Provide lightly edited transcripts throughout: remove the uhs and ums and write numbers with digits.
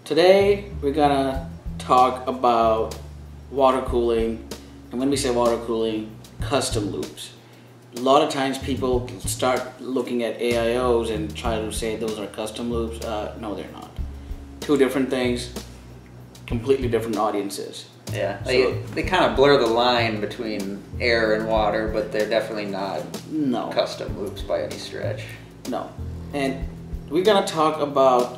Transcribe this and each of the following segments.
Today we're gonna talk about water cooling, and when we say water cooling, custom loops. A lot of times people start looking at AIOs and try to say those are custom loops. No, they're not. Two different things, completely different audiences. Yeah, they kind of blur the line between air and water, but they're definitely not custom loops by any stretch. No. And we're gonna talk about,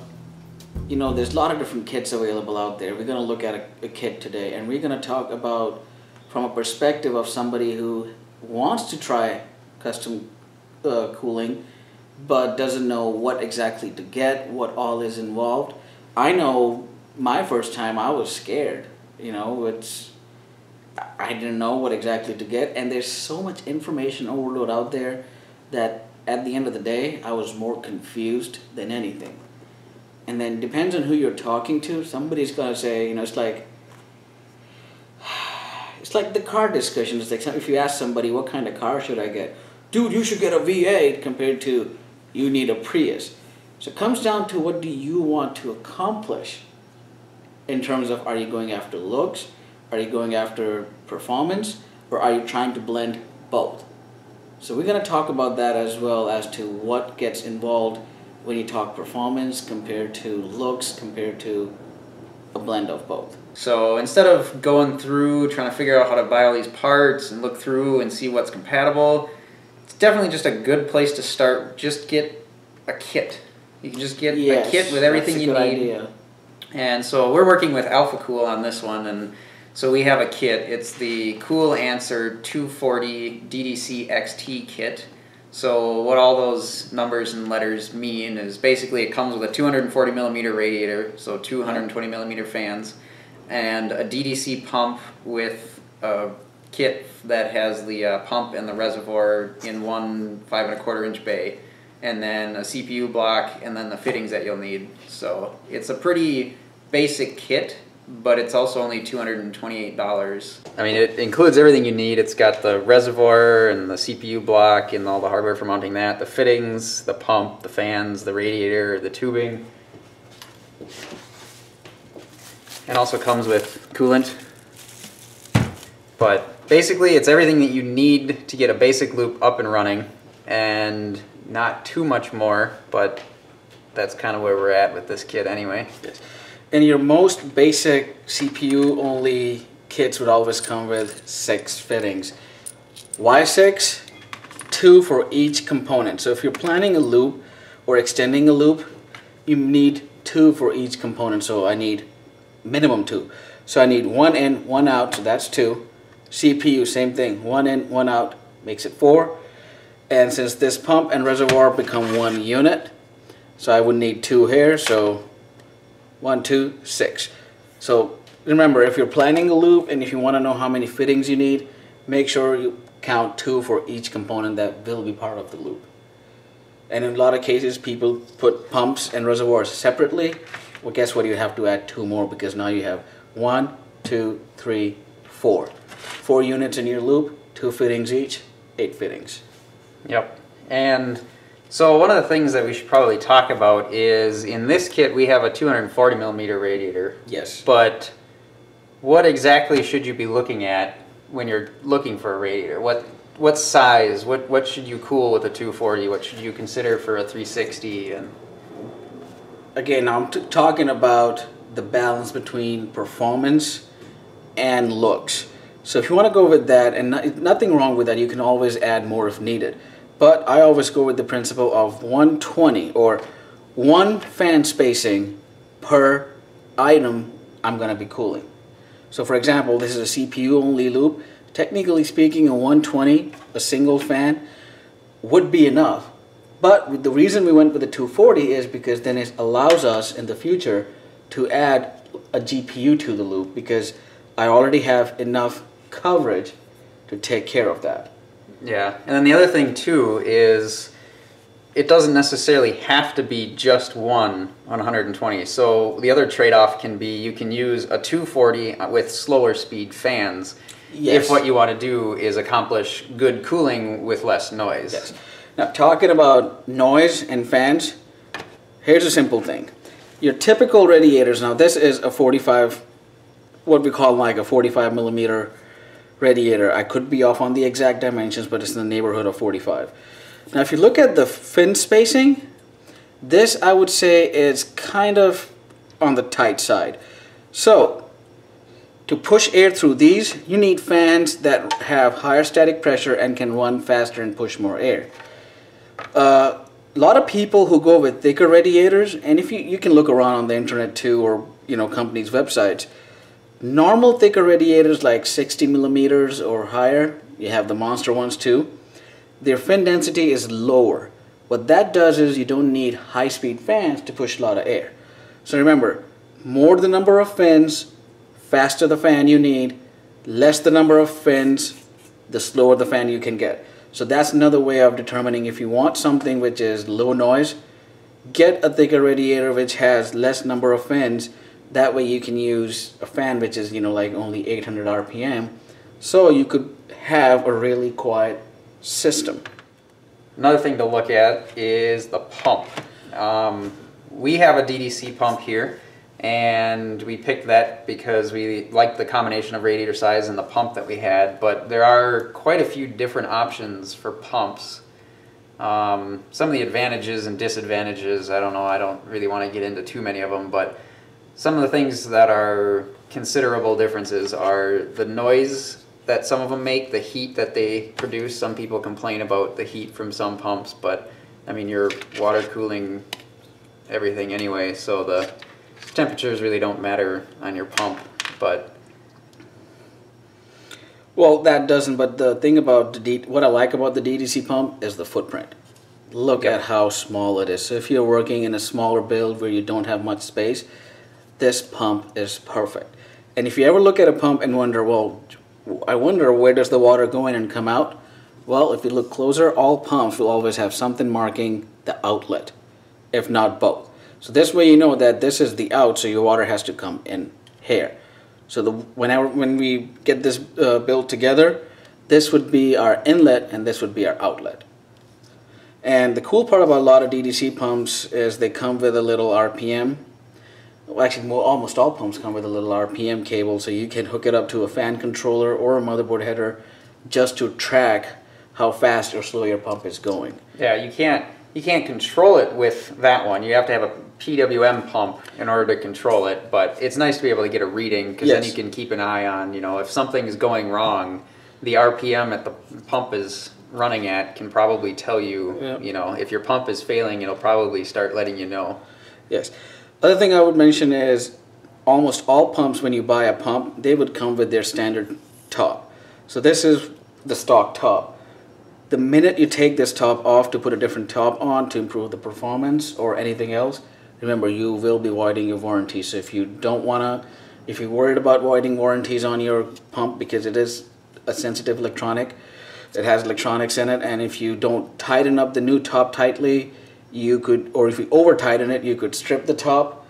there's a lot of different kits available out there. We're gonna look at a kit today, and we're gonna talk about from a perspective of somebody who wants to try custom cooling, but doesn't know what exactly to get, what all is involved. I know my first time I was scared. I didn't know what exactly to get, and there's so much information overload out there that at the end of the day, I was more confused than anything. And then depends on who you're talking to. Somebody's gonna say, it's like the car discussion. It's like if you ask somebody, what kind of car should I get? Dude, you should get a V8 compared to you need a Prius. So it comes down to what do you want to accomplish in terms of, are you going after looks? Are you going after performance? Or are you trying to blend both? So we're going to talk about that as well as to what gets involved when you talk performance compared to looks, compared to a blend of both. So instead of going through trying to figure out how to buy all these parts and look through and see what's compatible, it's definitely just a good place to start. Just get a kit. You can just get a kit with everything you need. Idea. And so we're working with Alpha Cool on this one, and so we have a kit. It's the Cool Answer 240 DDC XT kit. So what all those numbers and letters mean is basically it comes with a 240 millimeter radiator, so 220 millimeter fans, and a DDC pump with a kit that has the pump and the reservoir in one 5 1/4 inch bay, and then a CPU block, and then the fittings that you'll need. So it's a pretty basic kit, but it's also only $228. I mean, it includes everything you need. It's got the reservoir and the CPU block and all the hardware for mounting that, the fittings, the pump, the fans, the radiator, the tubing. And also comes with coolant. But basically, it's everything that you need to get a basic loop up and running, and not too much more, but that's kind of where we're at with this kit anyway. Yes. And your most basic CPU only kits would always come with 6 fittings. Why 6? 2 for each component. So if you're planning a loop or extending a loop, you need 2 for each component. So I need minimum 2. So I need 1 in, 1 out, so that's 2. CPU, same thing, 1 in, 1 out, makes it 4. And since this pump and reservoir become 1 unit, so I would need 2 here, so 1, 2, 6. So remember, if you're planning a loop and if you want to know how many fittings you need, make sure you count 2 for each component that will be part of the loop. And in a lot of cases, people put pumps and reservoirs separately. Well, guess what? You have to add 2 more, because now you have 1, 2, 3, 4. 4 units in your loop, 2 fittings each, 8 fittings. Yep. And so one of the things that we should probably talk about is, in this kit we have a 240 millimeter radiator. Yes. But what exactly should you be looking at when you're looking for a radiator? What size? What should you cool with a 240? What should you consider for a 360? And again, I'm talking about the balance between performance and looks. So if you want to go with that, and nothing wrong with that, you can always add more if needed. But I always go with the principle of 120, or 1 fan spacing per item I'm going to be cooling. So for example, this is a CPU only loop. Technically speaking, a 120, a single fan, would be enough. But the reason we went with the 240 is because then it allows us in the future to add a GPU to the loop, because I already have enough coverage to take care of that. Yeah, and then the other thing too is it doesn't necessarily have to be just 1 on 120. So the other trade-off can be you can use a 240 with slower speed fans. Yes. If what you want to do is accomplish good cooling with less noise. Yes. Now, talking about noise and fans, here's a simple thing. your typical radiators, now this is a 45, what we call like a 45 millimeter radiator. I could be off on the exact dimensions, but it's in the neighborhood of 45. Now if you look at the fin spacing, this I would say is kind of on the tight side. So to push air through these, you need fans that have higher static pressure and can run faster and push more air. A lot of people who go with thicker radiators, and if you can look around on the internet too, or companies' websites, normal thicker radiators like 60 millimeters or higher, you have the monster ones too, their fin density is lower. What that does is you don't need high-speed fans to push a lot of air. So remember, more the number of fins, faster the fan you need, less the number of fins, the slower the fan you can get. So that's another way of determining if you want something which is low noise, get a thicker radiator which has less number of fins. That way you can use a fan which is like only 800 RPM, so you could have a really quiet system. Another thing to look at is the pump. We have a DDC pump here, and we picked that because we liked the combination of radiator size and the pump that we had, but there are quite a few different options for pumps. Some of the advantages and disadvantages, I don't know, I don't really want to get into too many of them, but some of the things that are considerable differences are the noise that some of them make, the heat that they produce. Some people complain about the heat from some pumps, but I mean, you're water cooling everything anyway, so the temperatures really don't matter on your pump. But well, that doesn't, but the thing about what I like about the DDC pump is the footprint. Look at how small it is. So if you're working in a smaller build where you don't have much space, this pump is perfect. And if you ever look at a pump and wonder, well, I wonder where does the water go in and come out? Well, if you look closer, all pumps will always have something marking the outlet, if not both. So this way you know that this is the out, so your water has to come in here. So when we get this built together, this would be our inlet and this would be our outlet. And the cool part about a lot of DDC pumps is they come with a little RPM. Well, actually, almost all pumps come with a little RPM cable, so you can hook it up to a fan controller or a motherboard header just to track how fast or slow your pump is going. Yeah, you can't control it with that one. You have to have a PWM pump in order to control it, but it's nice to be able to get a reading, because then you can keep an eye on, if something's going wrong, the RPM that the pump is running at can probably tell you, if your pump is failing, it'll probably start letting you know. Yes. Other thing I would mention is almost all pumps, when you buy a pump, they would come with their standard top. So this is the stock top. The minute you take this top off to put a different top on to improve the performance or anything else, remember, you will be voiding your warranty. So if you don't want to, if you're worried about voiding warranties on your pump because it is a sensitive electronic, it has electronics in it, and if you don't tighten up the new top tightly, you could, or if you over tighten it, you could strip the top,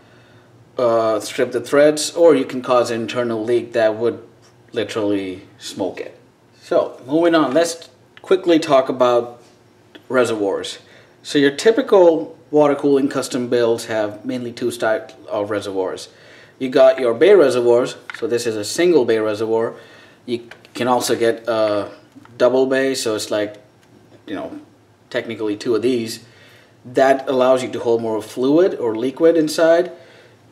strip the threads, or you can cause an internal leak that would literally smoke it. So moving on, let's quickly talk about reservoirs. So your typical water cooling custom builds have mainly two types of reservoirs. You got your bay reservoirs, so this is a single bay reservoir. You can also get a double bay, so it's like, technically two of these. That allows you to hold more fluid or liquid inside.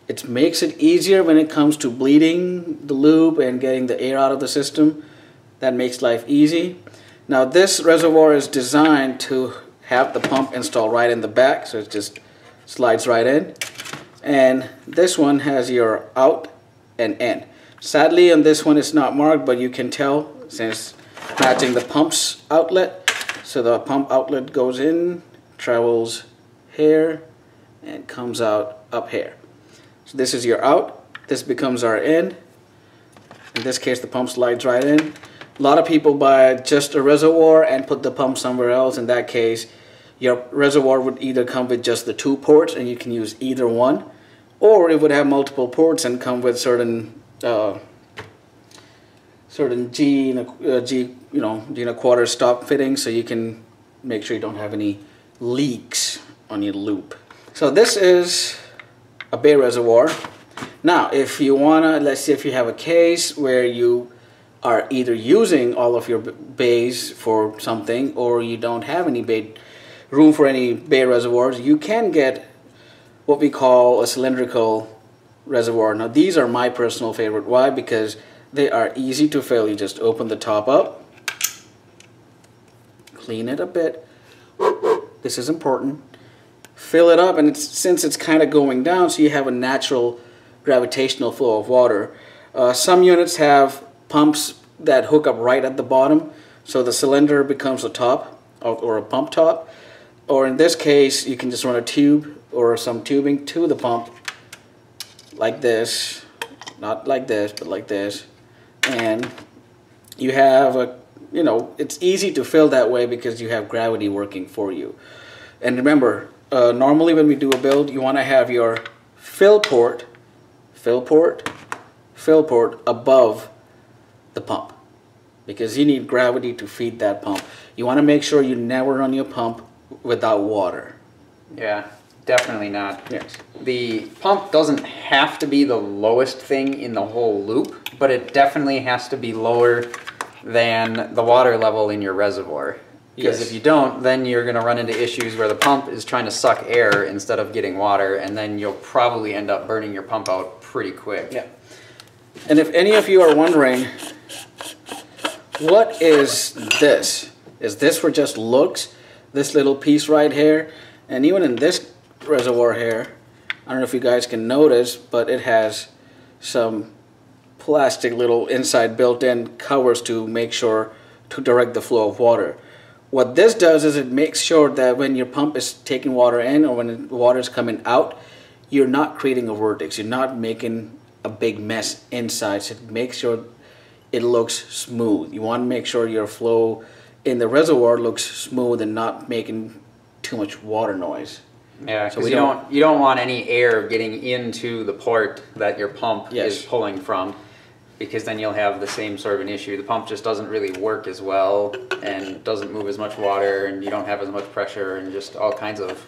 It makes it easier when it comes to bleeding the lube and getting the air out of the system. That makes life easy. Now this reservoir is designed to have the pump installed right in the back, so it just slides right in. And this one has your out and in. Sadly on this one it's not marked, but you can tell since matching the pump's outlet. So the pump outlet goes in, travels here, and comes out up here. So this is your out, this becomes our in. In this case the pump slides right in. A lot of people buy just a reservoir and put the pump somewhere else. In that case, your reservoir would either come with just the two ports and you can use either one, or it would have multiple ports and come with certain G and a quarter stop fittings, so you can make sure you don't have any leaks on your loop. So this is a bay reservoir. Now, if you wanna, let's say if you have a case where you are either using all of your bays for something, or you don't have any bay room for any bay reservoirs, you can get what we call a cylindrical reservoir. Now, these are my personal favorite. Why? Because they are easy to fill. You just open the top up, clean it a bit. This is important. Fill it up, and since it's kind of going down, so you have a natural gravitational flow of water. Some units have pumps that hook up right at the bottom, so the cylinder becomes a top or a pump top. Or in this case, you can just run a tube or some tubing to the pump like this, not like this, but like this, and you have a, you know, it's easy to fill that way because you have gravity working for you. And remember, normally when we do a build, you want to have your fill port above the pump, because you need gravity to feed that pump. You want to make sure you never run your pump without water. Yeah, definitely not. Yes. The pump doesn't have to be the lowest thing in the whole loop, but it definitely has to be lower than the water level in your reservoir. Because if you don't, then you're going to run into issues where the pump is trying to suck air instead of getting water, and then you'll probably end up burning your pump out pretty quick. Yeah. And if any of you are wondering, what is this? Is this for just looks? This little piece right here, and even in this reservoir here, I don't know if you guys can notice, but it has some plastic little inside built-in covers to make sure to direct the flow of water. What this does is it makes sure that when your pump is taking water in or when the water is coming out, you're not creating a vortex. You're not making a big mess inside. So it makes sure it looks smooth. You want to make sure your flow in the reservoir looks smooth and not making too much water noise. Yeah, because you don't want any air getting into the port that your pump is pulling from, because then you'll have the same sort of an issue. The pump just doesn't really work as well and doesn't move as much water, and you don't have as much pressure, and just all kinds of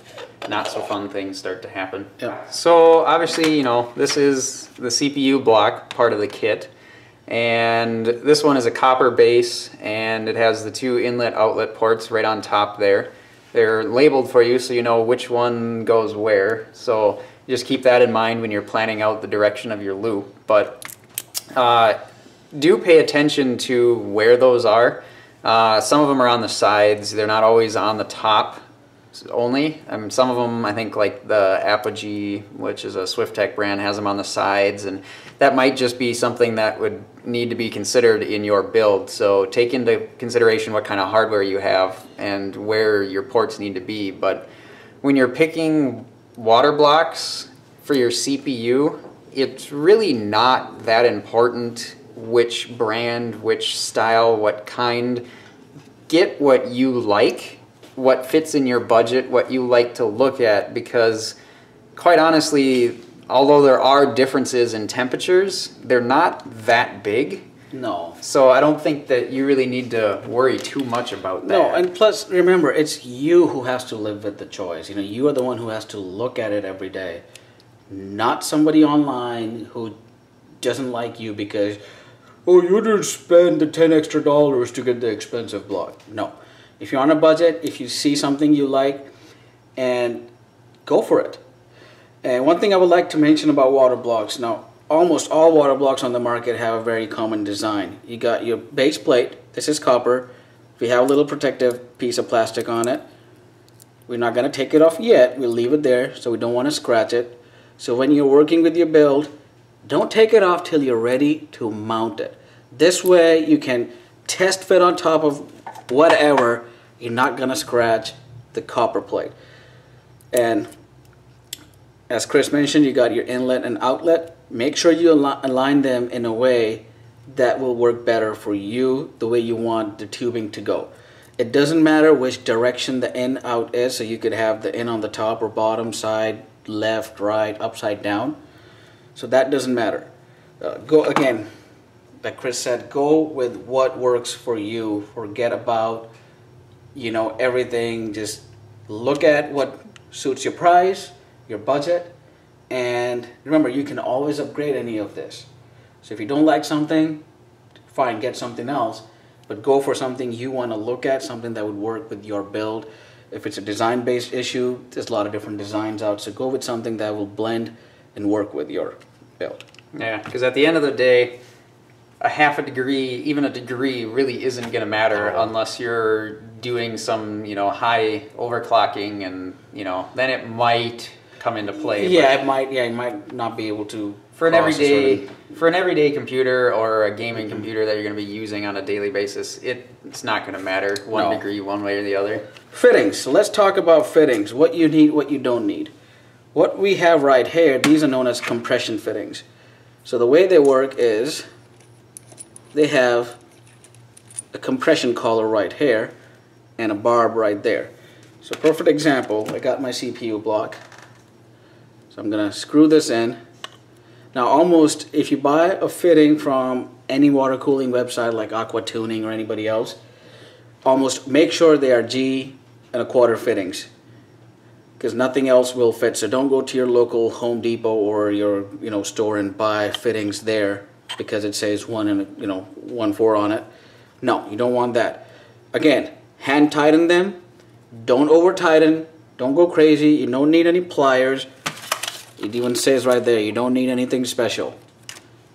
not so fun things start to happen. Yeah. So obviously, you know, this is the CPU block part of the kit, and this one is a copper base, and it has the two inlet outlet ports right on top there. They're labeled for you so you know which one goes where, so just keep that in mind when you're planning out the direction of your loop. But do pay attention to where those are. Some of them are on the sides. They're not always on the top only. I mean, some of them, I think, like the Apogee, which is a Swiftech brand, has them on the sides, and that might just be something that would need to be considered in your build. So take into consideration what kind of hardware you have and where your ports need to be. But when you're picking water blocks for your CPU, it's really not that important which brand, which style, what kind. Get what you like, what fits in your budget, what you like to look at, because quite honestly, although there are differences in temperatures, they're not that big. No. So I don't think that you really need to worry too much about that. No, and plus, remember, it's you who has to live with the choice. You know, you are the one who has to look at it every day, not somebody online who doesn't like you because, oh, you didn't spend the $10 extra to get the expensive block. No. If you're on a budget, if you see something you like, and go for it. And one thing I would like to mention about water blocks. Now, almost all water blocks on the market have a very common design. You got your base plate. This is copper. We have a little protective piece of plastic on it. We're not going to take it off yet. We'll leave it there, so we don't want to scratch it. So when you're working with your build, don't take it off till you're ready to mount it. This way you can test fit on top of whatever. You're not going to scratch the copper plate. And as Chris mentioned, you got your inlet and outlet. Make sure you align them in a way that will work better for you, the way you want the tubing to go. It doesn't matter which direction the in out is, so you could have the in on the top or bottom side, left, right, upside down. So that doesn't matter. Go again, like Chris said, go with what works for you. Forget about, you know, everything. Just look at what suits your price, your budget, And remember, you can always upgrade any of this. So if you don't like something, fine, get something else. But go for something you want to look at, something that would work with your build. If it's a design-based issue, there's a lot of different designs out. So go with something that will blend and work with your build. Yeah, because at the end of the day, a half a degree, even a degree, really isn't going to matter unless you're doing some, high overclocking, and then it might come into play. Yeah, it might. Yeah, you might not be able to. For an everyday computer or a gaming computer that you're going to be using on a daily basis, it's not going to matter one degree one way or the other. Fittings. So let's talk about fittings. What you need, what you don't need. What we have right here, these are known as compression fittings. So the way they work is they have a compression collar right here and a barb right there. So perfect example, I got my CPU block. So I'm going to screw this in. Now almost, if you buy a fitting from any water cooling website like Aqua Tuning or anybody else, almost make sure they are G1/4 fittings, because nothing else will fit. So don't go to your local Home Depot or your store and buy fittings there because it says 1/4 on it. No, you don't want that. Again, hand tighten them. Don't over tighten. Don't go crazy. You don't need any pliers. It even says right there, you don't need anything special.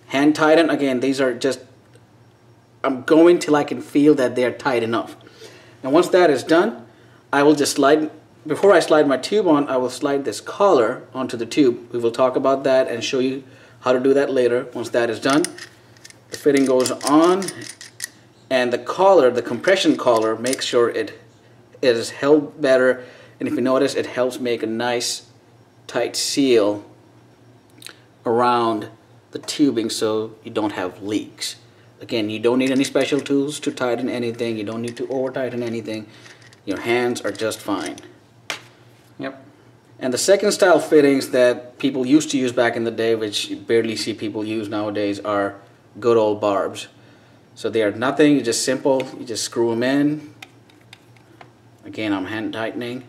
Hand tighten, again, these are just, I'm going till I can feel that they're tight enough. And once that is done, I will just slide, before I slide my tube on, I will slide this collar onto the tube. We will talk about that and show you how to do that later. Once that is done, the fitting goes on, and the collar, the compression collar, makes sure it is held better. And if you notice, it helps make a nice tight seal around the tubing so you don't have leaks. Again, you don't need any special tools to tighten anything. You don't need to over tighten anything. Your hands are just fine. Yep. And the second style fittings that people used to use back in the day, which you barely see people use nowadays, are good old barbs. So they are nothing, you just simple, you just screw them in. Again, I'm hand tightening.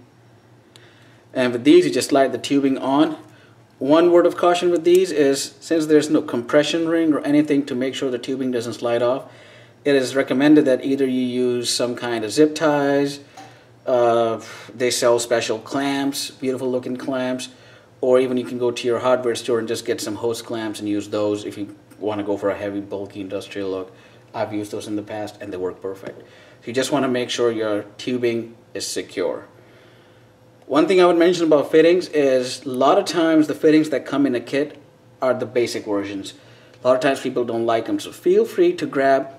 And with these, you just slide the tubing on. One word of caution with these is, since there's no compression ring or anything to make sure the tubing doesn't slide off, it is recommended that either you use some kind of zip ties, they sell special clamps, beautiful looking clamps, or even you can go to your hardware store and just get some hose clamps and use those if you want to go for a heavy, bulky industrial look. I've used those in the past and they work perfect. So you just want to make sure your tubing is secure. One thing I would mention about fittings is a lot of times the fittings that come in a kit are the basic versions. A lot of times people don't like them, so feel free to grab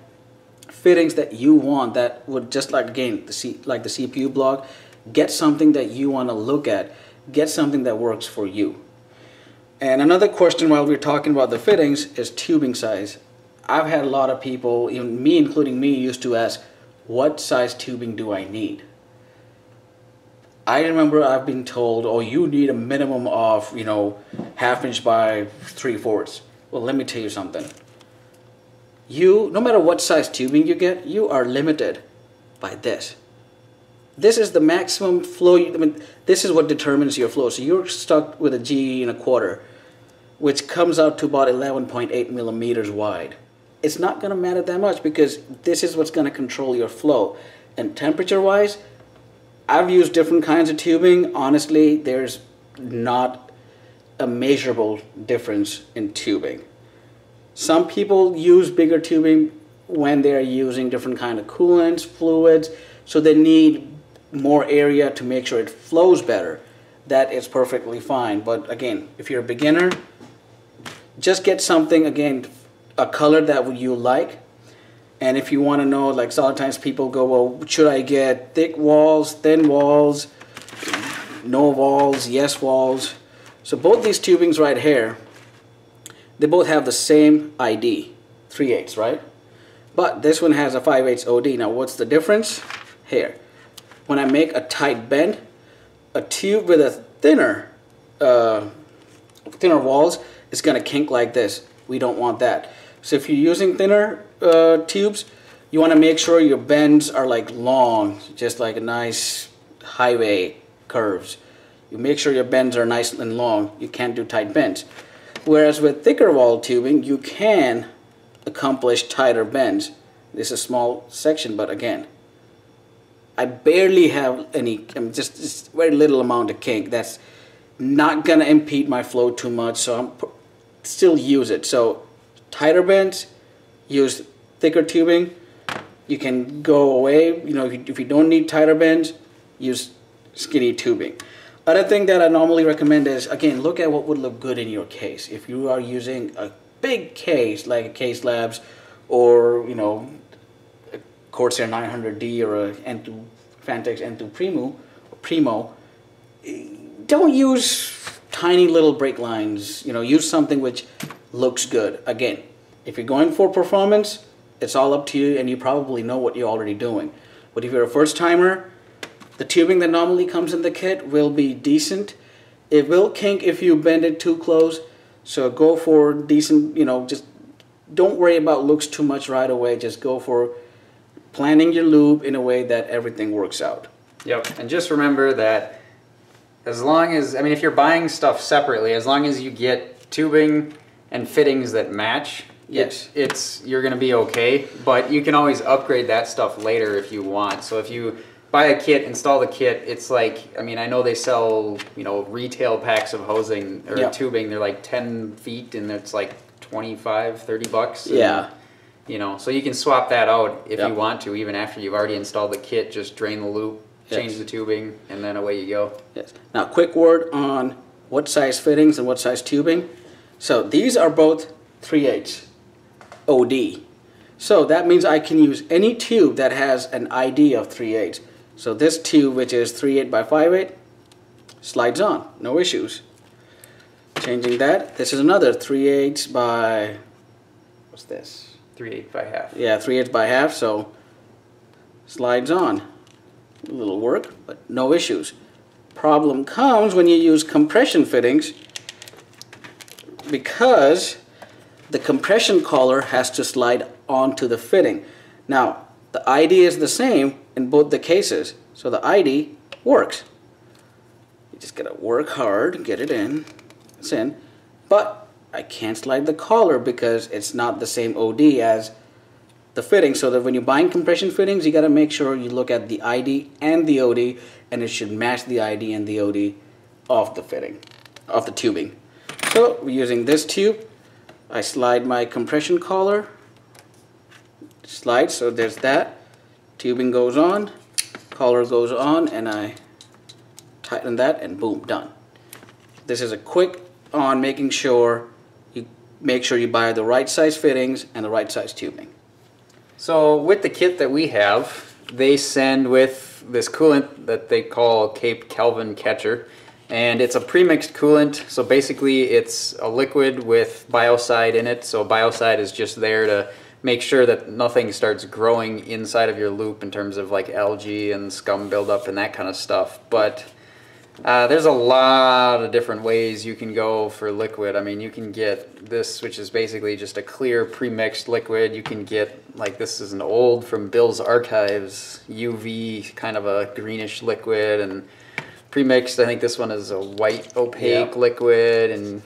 fittings that you want that would, just like again like the CPU block, get something that you want to look at, get something that works for you. And another question while we're talking about the fittings is tubing size. I've had a lot of people, even me including me, used to ask, what size tubing do I need? I remember I've been told, oh, you need a minimum of, 1/2 inch by 3/4. Well, let me tell you something. No matter what size tubing you get, you are limited by this. This is the maximum flow. This is what determines your flow. So you're stuck with a G1/4, which comes out to about 11.8 millimeters wide. It's not going to matter that much because this is what's going to control your flow. And temperature-wise, I've used different kinds of tubing. Honestly, there's not a measurable difference in tubing. Some people use bigger tubing when they're using different kind of coolants, fluids, so they need more area to make sure it flows better. That is perfectly fine. But again, if you're a beginner, just get something, again, a color that you like. And if you want to know, like sometimes people go, well, should I get thick walls, thin walls, no walls, yes walls? So both these tubings right here, they both have the same ID, 3/8, right? But this one has a 5/8 OD. Now what's the difference? Here, when I make a tight bend, a tube with a thinner walls is going to kink like this. We don't want that. So if you're using thinner tubes, you want to make sure your bends are like long, just like a nice highway curves. You make sure your bends are nice and long. You can't do tight bends. Whereas with thicker wall tubing, you can accomplish tighter bends. This is a small section, but again, I barely have any, just very little amount of kink. That's not gonna impede my flow too much, so I'm still use it. So tighter bends, use thicker tubing. You can go away, you know, if you don't need tighter bends, use skinny tubing. Other thing that I normally recommend is, again, look at what would look good in your case. If you are using a big case like a Case Labs or, you know, a Corsair 900D or a N2 Fantex N2 Primo, don't use tiny little brake lines. You know, use something which looks good. Again, if you're going for performance, it's all up to you, and you probably know what you're already doing. But if you're a first timer, the tubing that normally comes in the kit will be decent. It will kink if you bend it too close, so go for decent, you know, just don't worry about looks too much right away. Just go for planning your loop in a way that everything works out. Yep, and just remember that as long as, I mean, if you're buying stuff separately, as long as you get tubing and fittings that match, yes, you're going to be okay. But you can always upgrade that stuff later if you want. So if you buy a kit, install the kit, it's like, I mean, I know they sell, you know, retail packs of hosing or yep. tubing. They're like 10 feet and it's like 25, 30 bucks. And, yeah. you know, so you can swap that out if yep. you want to, even after you've already installed the kit. Just drain the loop, change yes. the tubing, and then away you go. Yes. Now, quick word on what size fittings and what size tubing. So these are both 3/8 OD. So that means I can use any tube that has an ID of 3/8. So this tube, which is 3/8 by 5/8, slides on, no issues. Changing that, this is another 3/8 by, what's this? 3/8 by half. Yeah, 3/8 by half, so slides on. A little work, but no issues. Problem comes when you use compression fittings, because the compression collar has to slide onto the fitting. Now, the ID is the same in both the cases, so the ID works. You just gotta work hard, get it in, it's in, but I can't slide the collar because it's not the same OD as the fitting. So that when you're buying compression fittings, you gotta make sure you look at the ID and the OD, and it should match the ID and the OD of the fitting, of the tubing. So we're using this tube. I slide my compression collar, slide, so there's that. Tubing goes on, collar goes on, and I tighten that, and boom, done. This is a quick on making sure you buy the right size fittings and the right size tubing. So with the kit that we have, they send with this coolant that they call Cape Kelvin Catcher. And it's a premixed coolant, so basically it's a liquid with biocide in it. So biocide is just there to make sure that nothing starts growing inside of your loop in terms of like algae and scum buildup and that kind of stuff. But there's a lot of different ways you can go for liquid. I mean, you can get this, which is basically just a clear premixed liquid. You can get, like, this is an old from Bill's Archives, UV, kind of a greenish liquid, and premixed, I think this one is a white opaque liquid, and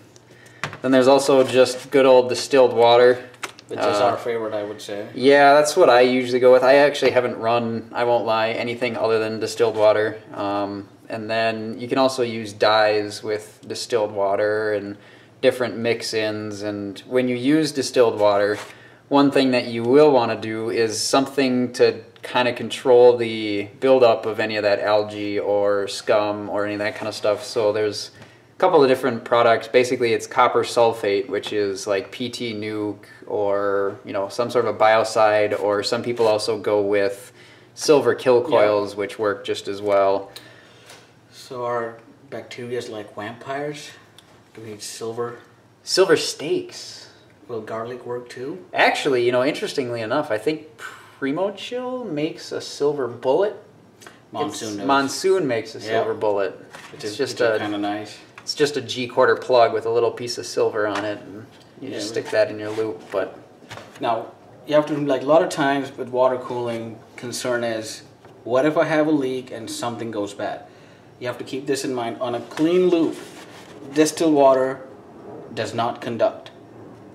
then there's also just good old distilled water. Which is our favorite, I would say. Yeah, that's what I usually go with. I actually haven't run, I won't lie, anything other than distilled water. And then you can also use dyes with distilled water and different mix-ins. And when you use distilled water, one thing that you will want to do is something to kind of control the buildup of any of that algae or scum or any of that kind of stuff. So there's a couple of different products. Basically, it's copper sulfate, which is like PT nuke or, you know, some sort of a biocide, or some people also go with silver kill coils, which work just as well. So are bacteria like vampires? Do we need silver? Silver steaks. Will garlic work too? Actually, you know, interestingly enough, I think Primo Chill makes a silver bullet. Monsoon makes a silver bullet. It's just kind of nice. It's just a G-quarter plug with a little piece of silver on it, and you just stick that in your loop. But now you have to, like, a lot of times with water cooling, concern is, what if I have a leak and something goes bad? You have to keep this in mind. On a clean loop, distilled water does not conduct.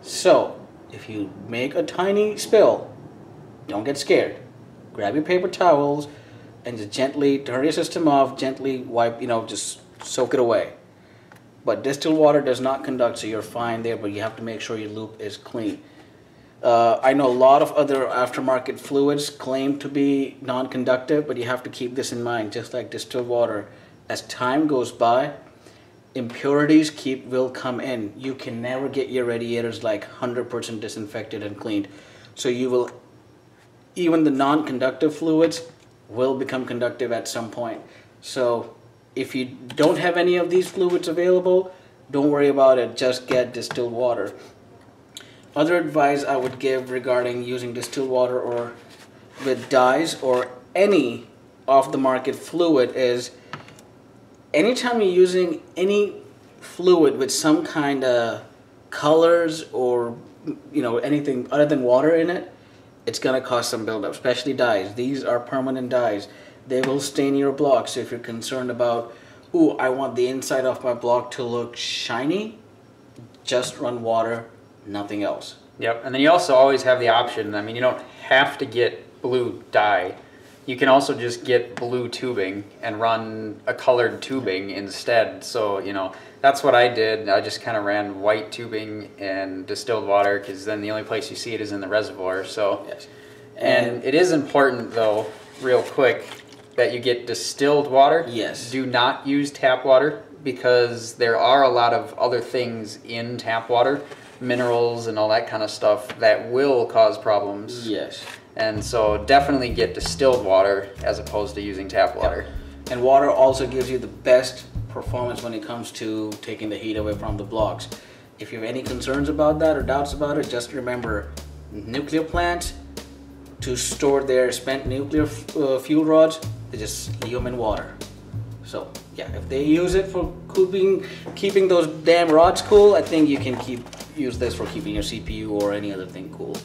So, if you make a tiny spill, don't get scared. Grab your paper towels and just gently turn your system off, gently wipe, just soak it away. But distilled water does not conduct, so you're fine there, but you have to make sure your loop is clean. I know a lot of other aftermarket fluids claim to be non-conductive, but you have to keep this in mind, just like distilled water. As time goes by, impurities will come in. You can never get your radiators like 100% disinfected and cleaned. So even the non-conductive fluids will become conductive at some point. So if you don't have any of these fluids available, don't worry about it, just get distilled water. Other advice I would give regarding using distilled water or with dyes or any off-the-market fluid is anytime you're using any fluid with some kind of colors or anything other than water in it, it's going to cause some buildup, especially dyes. These are permanent dyes. They will stain your block. So if you're concerned about, I want the inside of my block to look shiny, just run water, nothing else. Yep, and then you also always have the option, you don't have to get blue dye. You can also just get blue tubing and run a colored tubing instead. So, that's what I did. I just kind of ran white tubing and distilled water, because then the only place you see it is in the reservoir. So, yes. And it is important, though, real quick, that you get distilled water. Yes. Do not use tap water, because there are a lot of other things in tap water, minerals and all that kind of stuff, that will cause problems. Yes. And so definitely get distilled water as opposed to using tap water. Yeah. And water also gives you the best performance when it comes to taking the heat away from the blocks. If you have any concerns about that or doubts about it, just remember, nuclear plants, to store their spent nuclear fuel rods, they just leave them in water. So yeah, if they use it for keeping those damn rods cool, I think you can use this for keeping your CPU or any other thing cool.